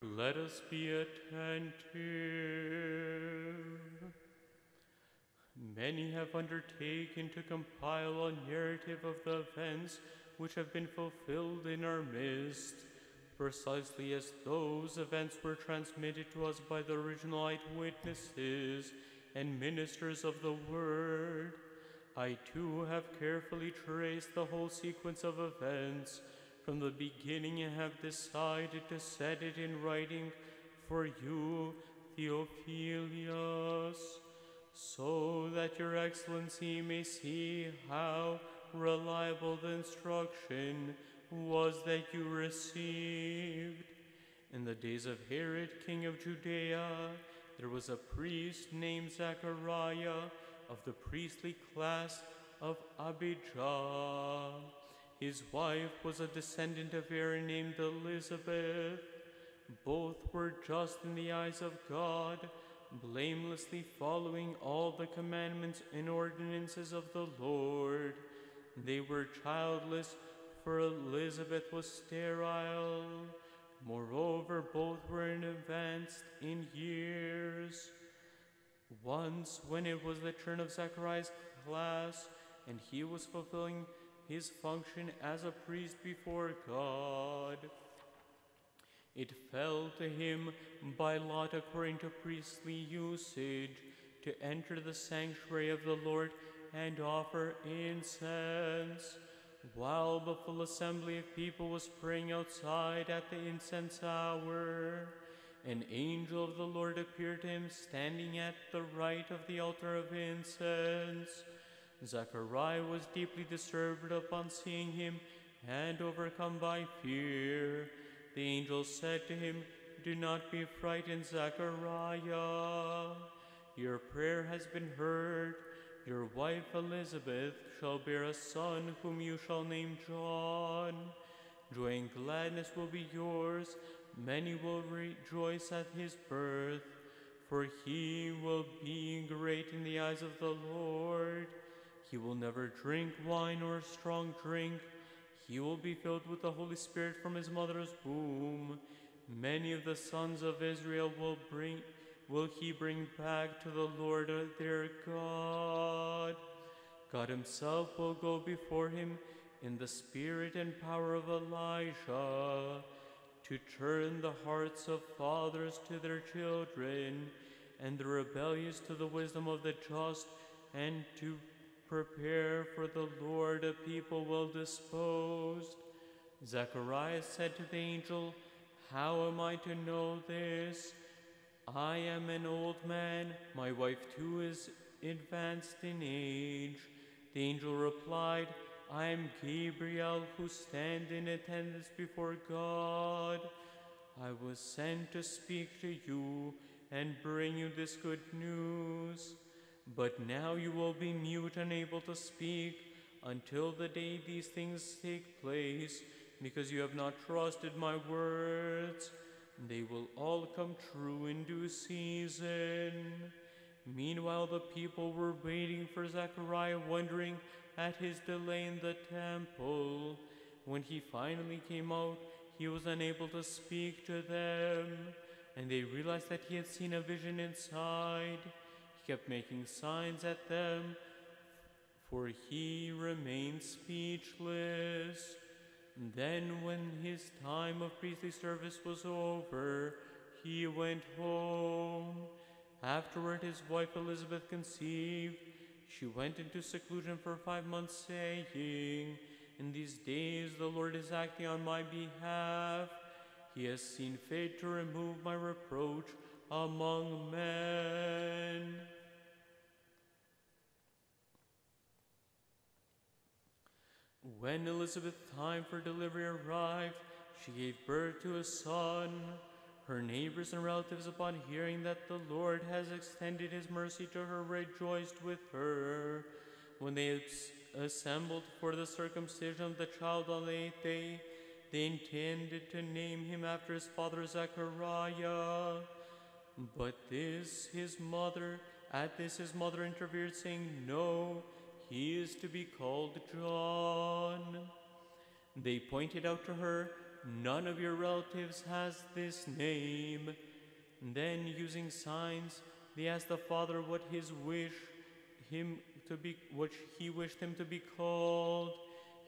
Let us be attentive. Many have undertaken to compile a narrative of the events which have been fulfilled in our midst, precisely as those events were transmitted to us by the original eyewitnesses and ministers of the Word. I too have carefully traced the whole sequence of events from the beginning and have decided to set it in writing for you, Theophilus, so that your excellency may see how reliable the instruction was that you received. In the days of Herod, king of Judea, there was a priest named Zechariah of the priestly class of Abijah. His wife was a descendant of Aaron named Elizabeth. Both were just in the eyes of God, blamelessly following all the commandments and ordinances of the Lord. They were childless, for Elizabeth was sterile. Moreover, both were advanced in years. Once, when it was the turn of Zechariah's class, and he was fulfilling his function as a priest before God, it fell to him by lot, according to priestly usage, to enter the sanctuary of the Lord and offer incense. While the full assembly of people was praying outside at the incense hour, an angel of the Lord appeared to him standing at the right of the altar of incense. Zechariah was deeply disturbed upon seeing him and overcome by fear. The angel said to him, "Do not be frightened, Zechariah. Your prayer has been heard. Your wife Elizabeth shall bear a son whom you shall name John. Joy and gladness will be yours. Many will rejoice at his birth, for he will be great in the eyes of the Lord. He will never drink wine or strong drink. He will be filled with the Holy Spirit from his mother's womb. Many of the sons of Israel will he bring back to the Lord their God. God himself will go before him in the spirit and power of Elijah, to turn the hearts of fathers to their children, and the rebellious to the wisdom of the just, and to prepare for the Lord a people well disposed." Zechariah said to the angel, "How am I to know this? I am an old man. My wife too is advanced in age." The angel replied, "I am Gabriel, who stand in attendance before God. I was sent to speak to you and bring you this good news. But now you will be mute, unable to speak, until the day these things take place, because you have not trusted my words. They will all come true in due season." Meanwhile, the people were waiting for Zechariah, wondering at his delay in the temple. When he finally came out, he was unable to speak to them, and they realized that he had seen a vision inside. He kept making signs at them, for he remained speechless. Then, when his time of priestly service was over, he went home. Afterward, his wife Elizabeth conceived. She went into seclusion for 5 months, saying, "In these days the Lord is acting on my behalf. He has seen fit to remove my reproach among men." When Elizabeth's time for delivery arrived, she gave birth to a son. Her neighbors and relatives, upon hearing that the Lord has extended his mercy to her, rejoiced with her. When they had assembled for the circumcision of the child on the 8th day, they intended to name him after his father Zechariah. But his mother interfered, saying, "No, he is to be called John." They pointed out to her none of your relatives has this name." Then, using signs, they asked the father what he wished him to be called.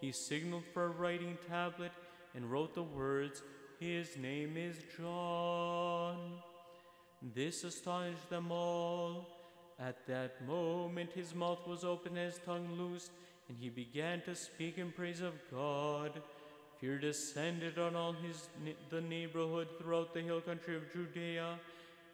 He signaled for a writing tablet and wrote the words, "His name is John." This astonished them all. At that moment his mouth was open and his tongue loosed, and he began to speak in praise of God. Fear descended on all the neighborhood throughout the hill country of Judea.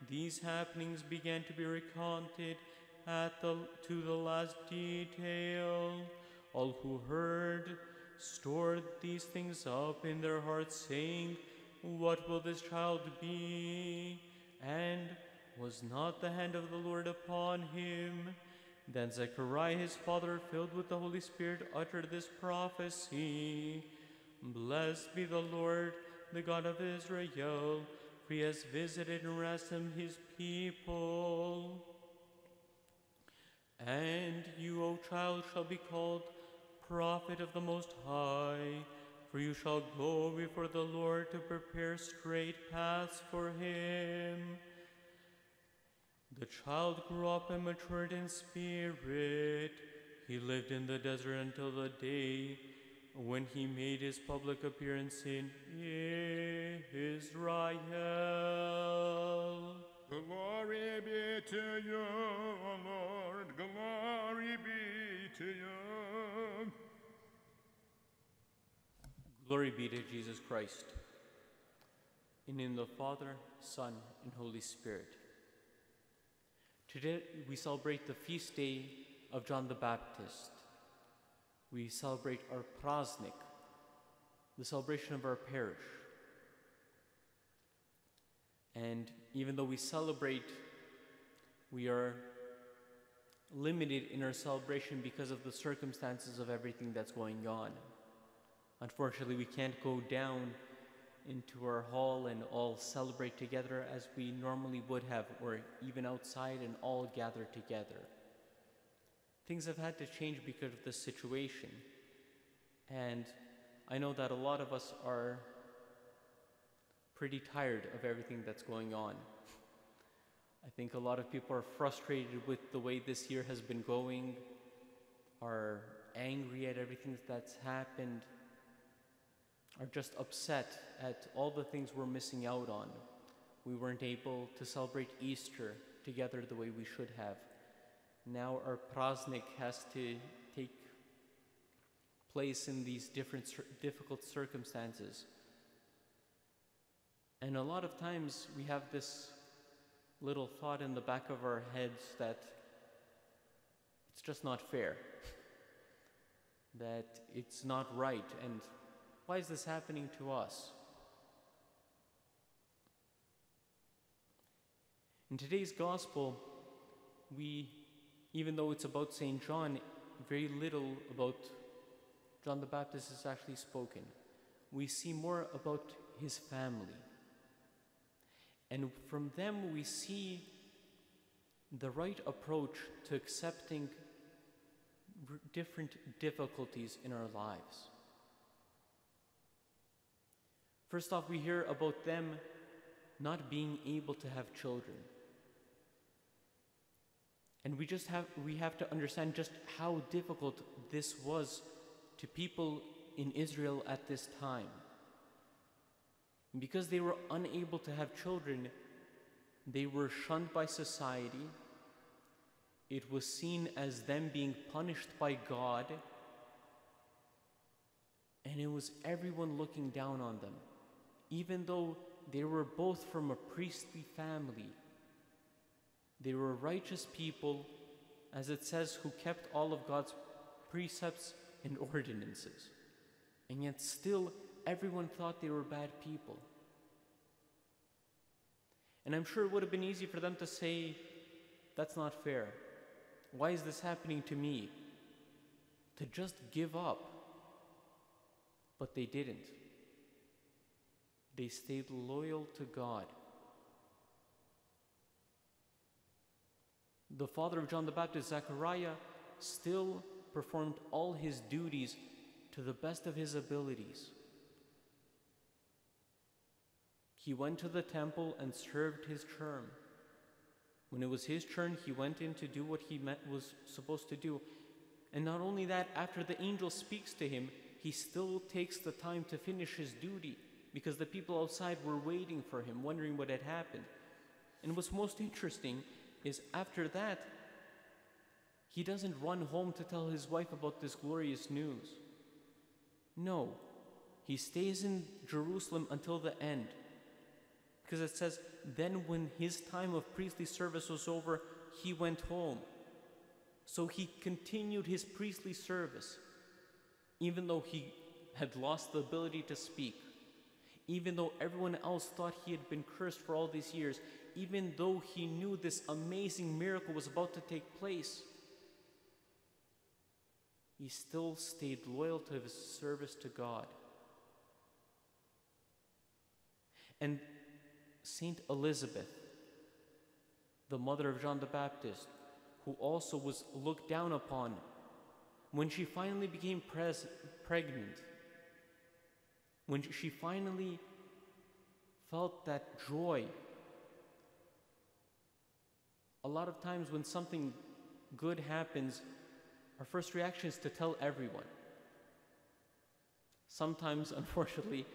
These happenings began to be recounted to the last detail. All who heard stored these things up in their hearts, saying, "What will this child be? And was not the hand of the Lord upon him?" Then Zechariah his father, filled with the Holy Spirit, uttered this prophecy, "Blessed be the Lord, the God of Israel, for he has visited and ransomed his people. And you, O child, shall be called prophet of the Most High, for you shall go before the Lord to prepare straight paths for him." The child grew up and matured in spirit. He lived in the desert until the day when he made his public appearance in Israel. Glory be to you, O Lord, glory be to you. Glory be to Jesus Christ. And in the Father, Son, and Holy Spirit. Today we celebrate the feast day of John the Baptist. We celebrate our Praznik, the celebration of our parish. And even though we celebrate, we are limited in our celebration because of the circumstances of everything that's going on. Unfortunately, we can't go down into our hall and all celebrate together as we normally would have, or even outside and all gather together. Things have had to change because of this situation. And I know that a lot of us are pretty tired of everything that's going on. I think a lot of people are frustrated with the way this year has been going, are angry at everything that's happened, are just upset at all the things we're missing out on. We weren't able to celebrate Easter together the way we should have. Now our Praznik has to take place in these difficult circumstances. And a lot of times we have this little thought in the back of our heads that it's just not fair, that it's not right, and why is this happening to us? In today's gospel, even though it's about St. John, very little about John the Baptist is actually spoken. We see more about his family. And from them we see the right approach to accepting different difficulties in our lives. First off, we hear about them not being able to have children. And we have to understand just how difficult this was to people in Israel at this time. And because they were unable to have children, they were shunned by society. It was seen as them being punished by God. And it was everyone looking down on them. Even though they were both from a priestly family, they were righteous people, as it says, who kept all of God's precepts and ordinances. And yet still, everyone thought they were bad people. And I'm sure it would have been easy for them to say, that's not fair. Why is this happening to me? To just give up. But they didn't. They stayed loyal to God. The father of John the Baptist, Zechariah, still performed all his duties to the best of his abilities. He went to the temple and served his term. When it was his turn, he went in to do what he was supposed to do. And not only that, after the angel speaks to him, he still takes the time to finish his duty, because the people outside were waiting for him, wondering what had happened. And what's most interesting is after that, he doesn't run home to tell his wife about this glorious news. No, he stays in Jerusalem until the end. Because it says, then when his time of priestly service was over, he went home. So he continued his priestly service, even though he had lost the ability to speak, even though everyone else thought he had been cursed for all these years, even though he knew this amazing miracle was about to take place. He still stayed loyal to his service to God. And Saint Elizabeth, the mother of John the Baptist, who also was looked down upon, when she finally became pregnant, when she finally felt that joy. A lot of times when something good happens, our first reaction is to tell everyone. Sometimes, unfortunately,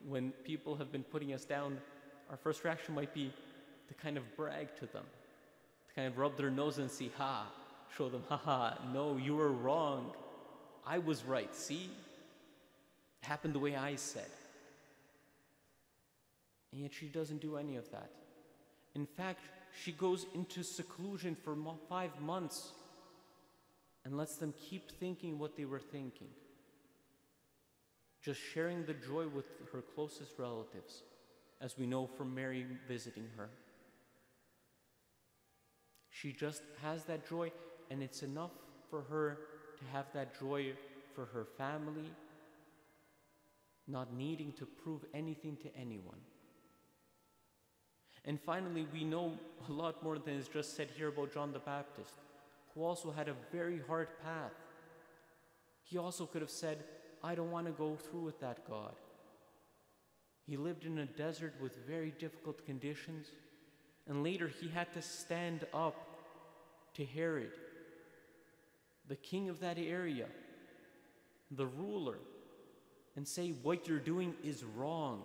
when people have been putting us down, our first reaction might be to kind of brag to them, to kind of rub their nose and see, show them, no, you were wrong. I was right, see? It happened the way I said. And yet she doesn't do any of that. In fact, she goes into seclusion for 5 months and lets them keep thinking what they were thinking, just sharing the joy with her closest relatives, as we know from Mary visiting her. She just has that joy, and it's enough for her to have that joy for her family, not needing to prove anything to anyone. And finally, we know a lot more than is just said here about John the Baptist, who also had a very hard path. He also could have said, I don't want to go through with that, God. He lived in a desert with very difficult conditions, and later he had to stand up to Herod, the king of that area, the ruler, and say, what you're doing is wrong.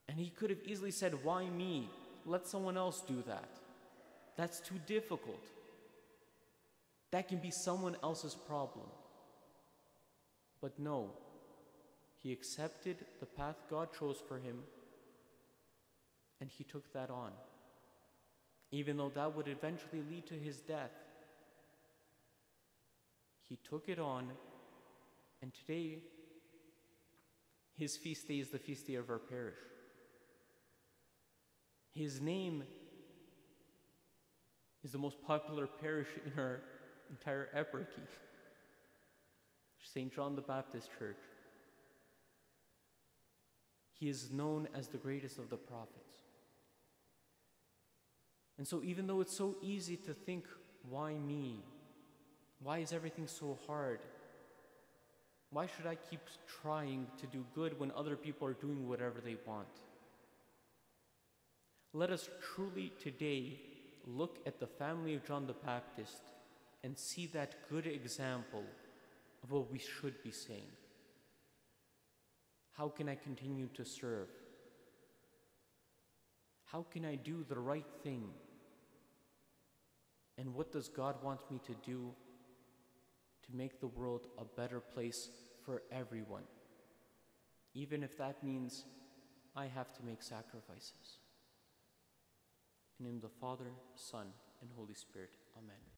And he could have easily said, why me? Let someone else do that. That's too difficult. That can be someone else's problem. But no, he accepted the path God chose for him, and he took that on, even though that would eventually lead to his death. He took it on, and today, his feast day is the feast day of our parish. His name is the most popular parish in our entire eparchy, St. John the Baptist Church. He is known as the greatest of the prophets. And so even though it's so easy to think, why me? Why is everything so hard? Why should I keep trying to do good when other people are doing whatever they want? Let us truly today look at the family of John the Baptist and see that good example of what we should be saying. How can I continue to serve? How can I do the right thing? And what does God want me to do to make the world a better place for everyone? Even if that means I have to make sacrifices. In the name of the Father, Son, and Holy Spirit. Amen.